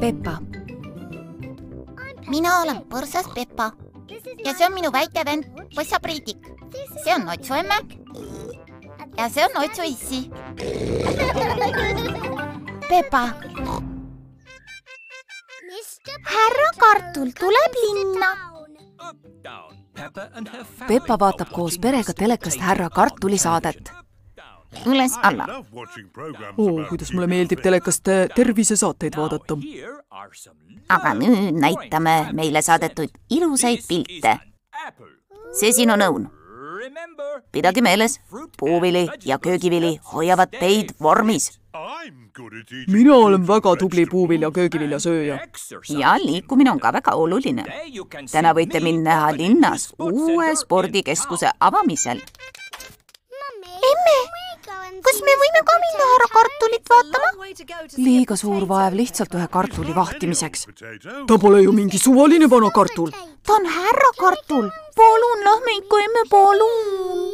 Peppa. Mina olen põrsas Peppa ja see on minu väike vend Põssa Priidik. See on Otsu emme ja see on Otsu issi. Peppa. Härra Kartul tuleb linna. Peppa vaatab koos perega telekast Härra Kartuli saadet. Üles alla. Kuidas mulle meeldib telekast tervisesaateid vaadata. Aga nüüd näitame meile saadetud ilusaid pilte. See siin on õun. Pidage meeles, puuvili ja köögivili hoiavad teid vormis. Mina olen väga tubli puuvilja köögivilja sööja. Ja liikumine on ka väga oluline. Täna võite mind näha linnas uue spordikeskuse avamisel. Emme, kas me võime ka minna Härra Kartulit vaatama? Liiga suur vaev lihtsalt ühe kartuli vahtimiseks. Ta pole ju mingi suvaline vana kartul. Ta on Härra Kartul. Palun, lähme ikka, emme, palun.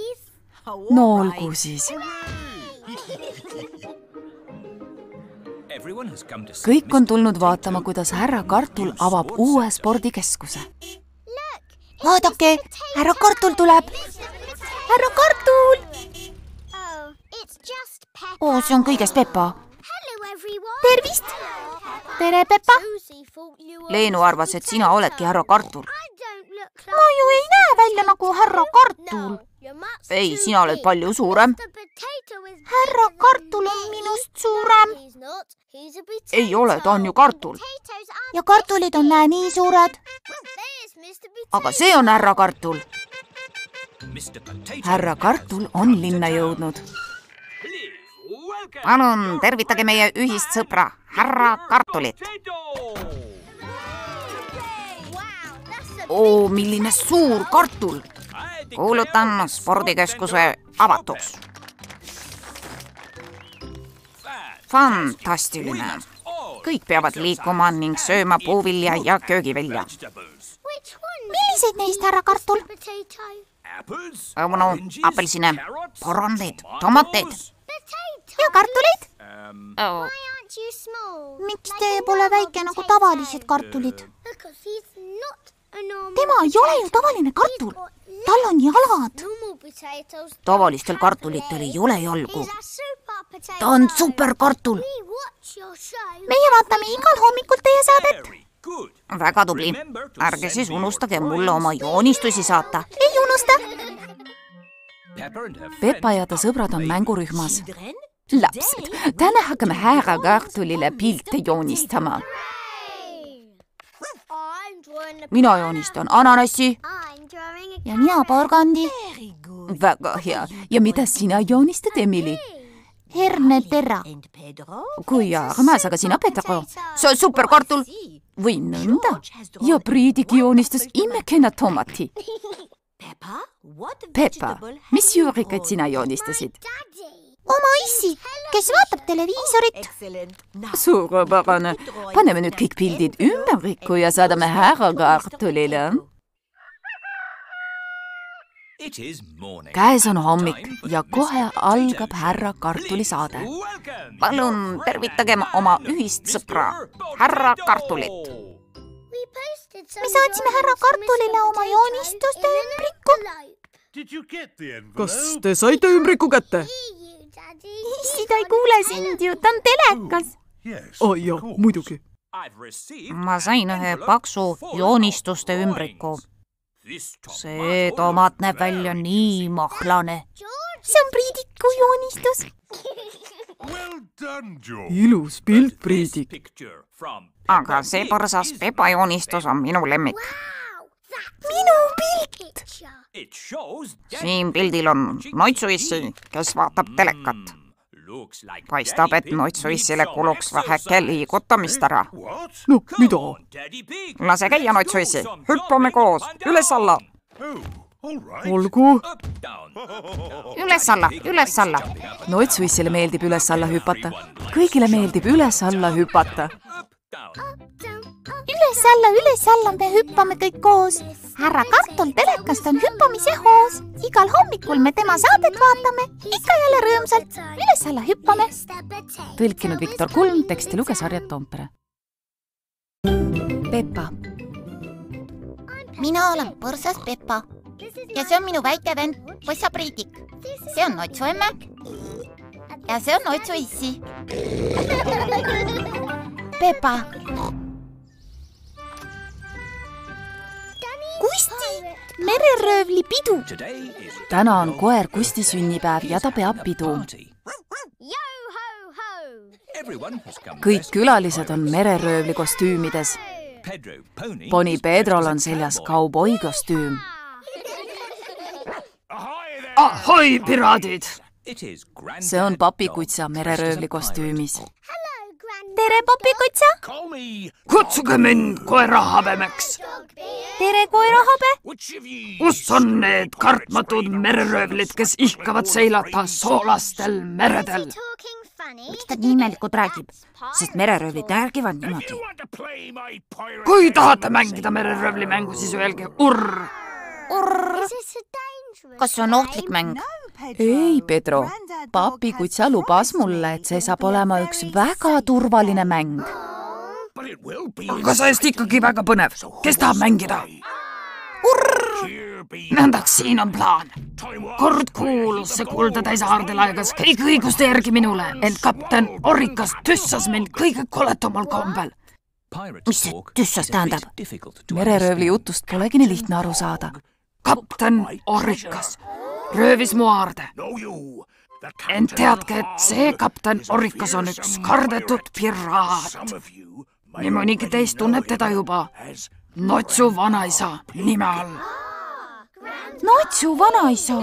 No olgu siis. Kõik on tulnud vaatama, kuidas Härra Kartul avab uue spordikeskuse. Vaadake, Härra Kartul tuleb. Härra Kartul! See on kõigest Peppa. Tervist! Tere, Peppa! Leenu arvas, et sina oledki Härra Kartul. Ma ju ei näe välja nagu Härra Kartul. Ei, sina oled palju suurem. Härra Kartul on minust suurem. Ei ole, ta on ju kartul. Ja kartulid on näe nii suured. Aga see on Härra Kartul. Härra Kartul on linna jõudnud. Palun tervitage meie ühist sõpra, Härra Kartulit. Milline suur kartul! Kuulutan spordikeskuse avatuks. Fantastiline. Kõik peavad liikuma ning sööma puuvilja ja köögivilja. Millised neist, Härra Kartul? Apelsine, porandid, tomatid. Ja kartulid? Miks te pole väike nagu tavalised kartulid? Tema ei ole ju tavaline kartul. Tal on jalad. Tavalistel kartulitel ei ole jalgu. Ta on superkartul. Meie vaatame igal hommikul teie saadet. Väga tubli. Ärge siis unustage mulle oma joonistusi saata. Ei unusta. Peppa ja ta sõbrad on mängurühmas. Lapsed, täna hakkame Härra Kartulile pilte joonistama. Mina joonistan ananassi. Ja mina porgandi. Väga hea. Ja mida sina joonistad, Emily? Herneterra. Kui armas, aga sina, Pedro? See on superkartul. Või nõnda. Ja Priidik joonistas imekena tomati. Peppa, mis juurikaid sina joonistasid? Oma issi, kes vaatab televiisorit. Suurepärane. Paneme nüüd kõik pildid ümberikku ja saadame Härra Kartulile. Käes on hommik ja kohe algab Härra Kartuli saade. Palun tervitagem oma ühist sõpra, Härra Kartulit. Me saatsime Härra Kartulile oma joonistuste ümbriku. Kas te saite ümbriku kätte? Issi, ta ei kuule sind ju, ta on telekas. Jah, muidugi. Ma sain ühe paksu joonistuste ümbriku. See tomat näeb välja nii mahlane. See on Priidiku joonistus. Ilus pilt, Priidik. Aga see põrsas Peppa joonistus on minu lemmik. Minu pilt! Siin pildil on Noitsuissi, kes vaatab telekat. Paistab, et Noitsuissile kuluks väheke liigutamist ära. No, mida? Lase käia, Noitsuissi. Hüppame koos. Üles alla. Olgu. Üles alla, üles alla. Noitsuissile meeldib üles alla hüpata. Kõigile meeldib üles alla hüpata. Üles alla me hüppame kõik koos. Härra Kartul telekast on hüppamise hoos. Igal hommikul me tema saadet vaatame. Ikka jälle rõõmsalt. Üles alla hüppame. Tõlkinud Viktor Kulm, teksti luges Harjat Toompere. Peppa. Mina olen põrsas Peppa ja see on minu väike vend Possa Priidik. See on Otsu emme ja see on Otsu issi. Peppa. Kusti, mereröövli pidu. Täna on koer Kusti sünnipäev ja ta peab pidu. Kõik külalised on mereröövli kostüümides. Poni Pedrol on seljas kauboi kostüüm. Ahoi, piraadid! See on papikutsa mereröövli kostüümis. Tere, papikutsa! Kutsuge mind koera habemeks! Tere, koerahabe! Kus on need kartmatud mereröövlid, kes ihkavad seilata soolastel meredel? Miks ta nii imelikult räägib? Sest mereröövlid räägivad niimoodi. Kui tahate mängida mereröövli mängu, siis öelge urr! Urr! Kas see on ohtlik mäng? Ei, Pedro. Papikutsa lubas mulle, et see saab olema üks väga turvaline mäng. Aga see ikkagi väga põnev. Kes tahab mängida? Urr! Nõndaks, siin on plaan. Kord kuulus see kuldatäis aardelaegas kõigi õiguste järgi minule, ent kapten Orikas tüssas mind kõige koletumal kombel. Mis see tüssas tähendab? Mereröövli jutust polegi nii lihtne aru saada. Kapten Orikas röövis mu aarde. Ent teadke, et see kapten Orikas on üks kardetud piraat. Nii mõnigi teist tunneb teda juba Notsu vanaisa nime all. Notsu vanaisa!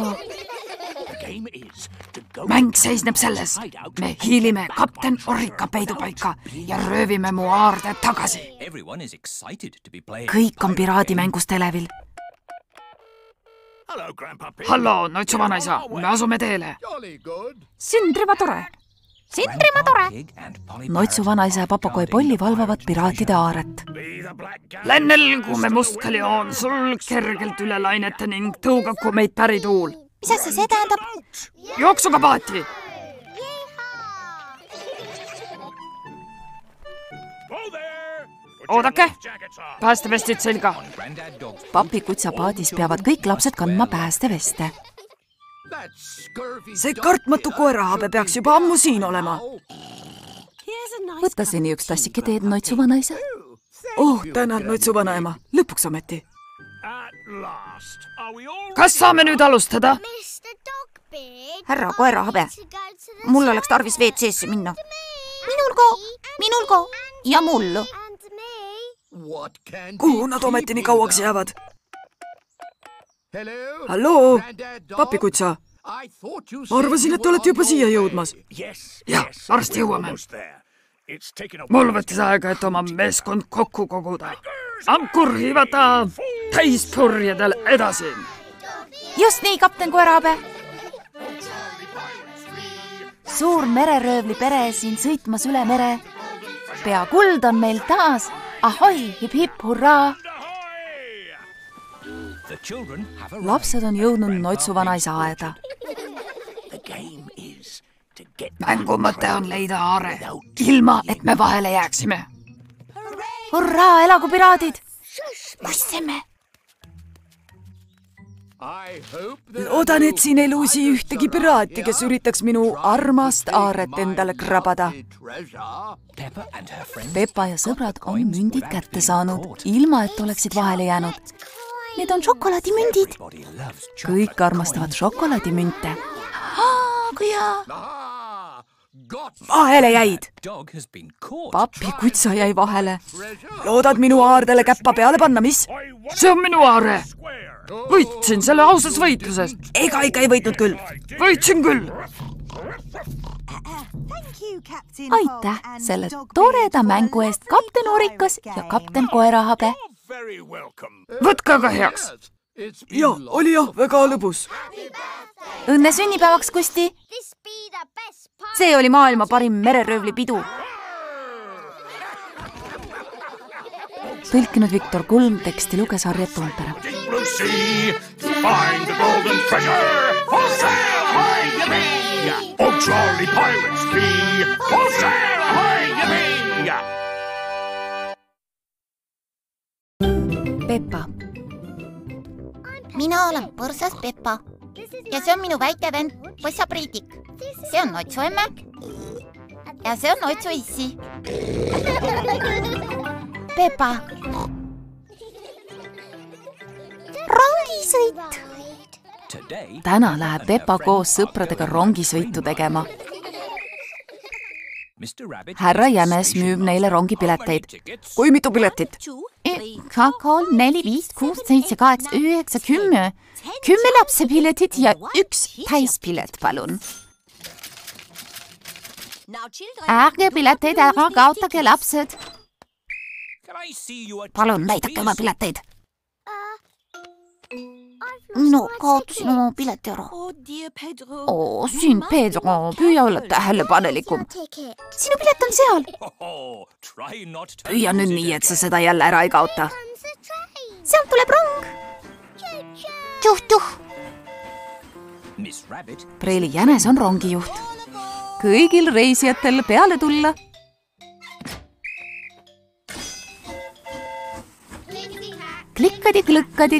Mäng seisneb selles. Me hiilime kapten Orika peidupaika ja röövime mu aarde tagasi. Kõik on piraadimängust elevil. Hallo, Notsu vanaisa, me asume teele. Sindrima tore. Sindrima tore! Notsu vanaisa ja papagoi Polli valvavad piraatide aaret. Lennelgume mustkaljoon sul kergelt üle lainete ning tõugaku meid pärituul. Mis asja see tähendab? Jooksuga paati! Oodake! Päästevestid selga! Papikutsa paadis peavad kõik lapsed kandma päästeveste. See kartmatu koerahabe peaks juba ammu siin olema. Võtta seni üks tassike teed, Notsu vanaisa. Oh, tänan, Notsu vanaema. Lõpuks ometi. Kas saame nüüd alustada? Härra koerahabe, mul oleks tarvis WC-sse minna. Minul ka ja mullu. Kuhu nad ometi nii kauaks jäävad? Halloo, papikutsa. Arvasin, et olete juba siia jõudmas. Jah, varsti jõuame. Mul võttis aega, et oma meeskond kokku koguda. Ankur hiivata täispurjedel edasi. Just nii, kapten koerahabe. Suur mereröövli pere siin sõitmas üle mere. Pea kuld on meil taas. Ahoi, hip-hip, hurraa! Lapsed on jõudnud Notsu vanaisa aeda. Mängu mõte on leida aare, ilma et me vahele jääksime. Hurraa, elagu piraadid! Kussime! Loodan, et siin ei luusi ühtegi piraati, kes üritaks minu armast aaret endale krabada. Peppa ja sõbrad on mündid kätte saanud, ilma et oleksid vahele jäänud. Need on šokolaadimündid. Kõik armastavad šokolaadimünte. Kui hea! Vahele jäid! Papikutsa jäi vahele. Loodad minu aardele käppa peale panna, mis? See on minu aare! Võitsin selle ausas võitluses. Ega ikka ei võitnud küll. Võitsin küll. Aitäh selle toreda mängu eest, kapten Orikas ja kapten koerahabe. Võtke aga heaks. Ja, oli jah, väga lõbus. Õnne sünnipäevaks, Kusti! See oli maailma parim mereröövli pidu. Tõlkinud Viktor Kulm, teksti luges Harje Toompere. Find the golden treasure, for sale, ahoy, yippee! Oh, jolly pirates be, for sale, ahoy, yippee! Peppa. Mina olen põrsas Peppa ja see on minu väike vend Põssa Priidik. See on Otsu emme ja see on Otsu issi. Peppa. Rongisõit. Täna läheb Peppa koos sõpradega rongisõitu tegema. Härra Jänes müüb neile rongipileteid. Kui mitu piletit? 1, 2, 3, 4, 5, 6, 7, 8, 9, 10. 10 lapsepiletit ja 1 täispilet, palun. Ärge pileteid ära kaotage, lapsed. Palun näidake oma pileteid. No, kaotasin oma pileti ära. Siin, Pedro, püüa olla tähelepanelikum. Sinu pilet on seal. Püüa nüüd nii, et sa seda jälle ära ei kaota. Sealt tuleb rong. Tjuh-tjuh. Preili Jänes on rongijuht. Kõigil reisijatel peale tulla. Klikkadi,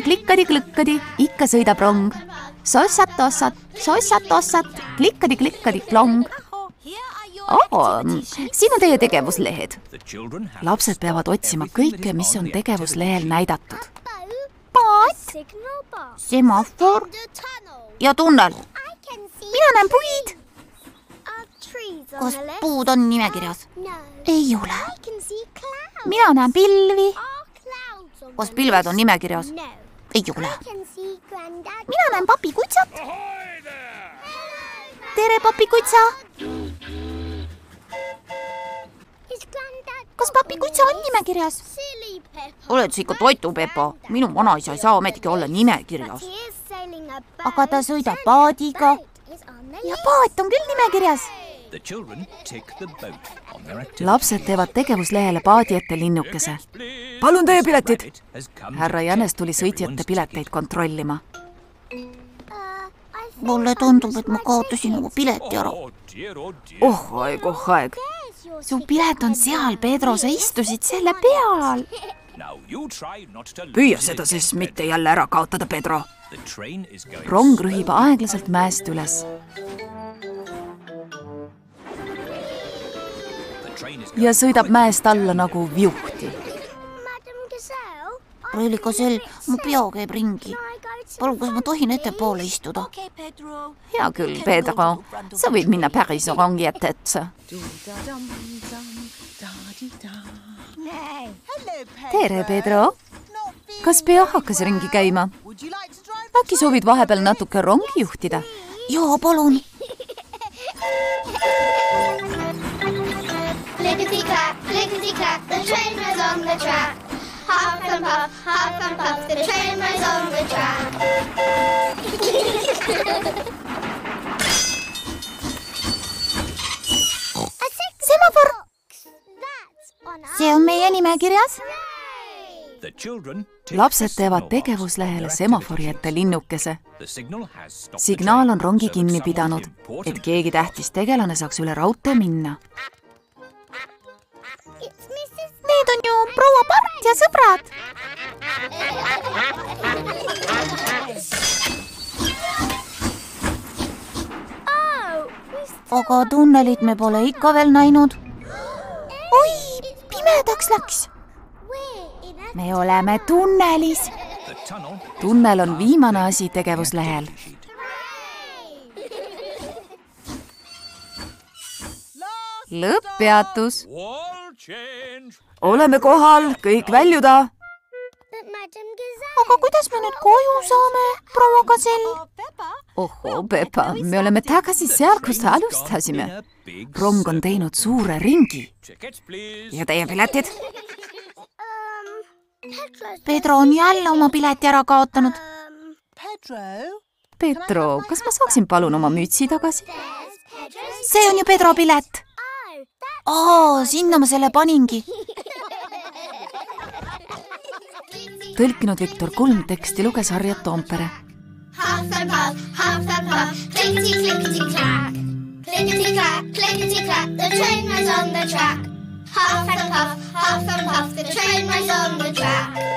klikkadi, ikka sõidab rong. Sossat, klikkadi, klong. Siin on teie tegevuslehed. Lapsed peavad otsima kõike, mis on tegevuslehel näidatud. Paat, semafor ja tunnel. Mina näen puid. Kas puud on nimekirjas? Ei ole. Mina näen pilvi. Kas pilved on nimekirjas? Ei ole. Mina näen papikutsat. Tere, papikutsa. Kas papikutsa on nimekirjas? Oled sa ikka toitu, Peppa? Minu vanaisa ei saa ometigi olla nimekirjas. Aga ta sõidab paadiga. Ja paat on küll nimekirjas. Lapsed teevad tegevuslehele paadi ette linnukese. Palun teie piletid! Härra Jänes tuli sõitjate pileteid kontrollima. Mulle tundub, et ma kaotasin oma pileti ära. Oh aeg. Su pilet on seal, Pedro, sa istusid selle peal. Püüa seda siis mitte jälle ära kaotada, Pedro. Rong rühib aeglaselt mäest üles. Ja sõidab mäest alla nagu viuhti. Preili Gazelle, mu pea käib ringi. Palun, kas ma tohin ettepoole istuda? Hea küll, Pedro. Sa võid minna päris rongi ettetsa. Tere, Pedro. Kas pea hakkas ringi käima? Äkki soovid vahepeal natuke rongi juhtida? Jaa, palun. Clickety-clack, the train was on the track. Huff and puff, the train was on the track. Semafor! See on meie nimekirjas. Lapsed teevad tegevuslehele semafori ette linnukese. Signaal on rongi kinni pidanud, et keegi tähtis tegelane saaks üle raudtee minna. Need on ju proua Part ja sõbrad. Aga tunnelit me pole ikka veel näinud. Oi, pimedaks läks. Me oleme tunnelis. Tunnel on viimane asi tegevuslehel. Lõpppeatus. Oleme kohal, kõik väljuda. Aga kuidas me nüüd koju saame, proua Gazelle? Ohoo, Peppa, me oleme tagasi seal, kus alustasime. Rong on teinud suure ringi. Ja teie piletid? Pedro on jälle oma pileti ära kaotanud. Pedro, kas ma saaksin palun oma mütsi tagasi? See on ju Pedro pilet. Sinna ma selle paningi. Tõlkinud Viktor Kulm, teksti luges Harriet Toompere. Huff and puff, clickety-clickety-clack. Clickety-clack, the train was on the track. Huff and puff, the train was on the track.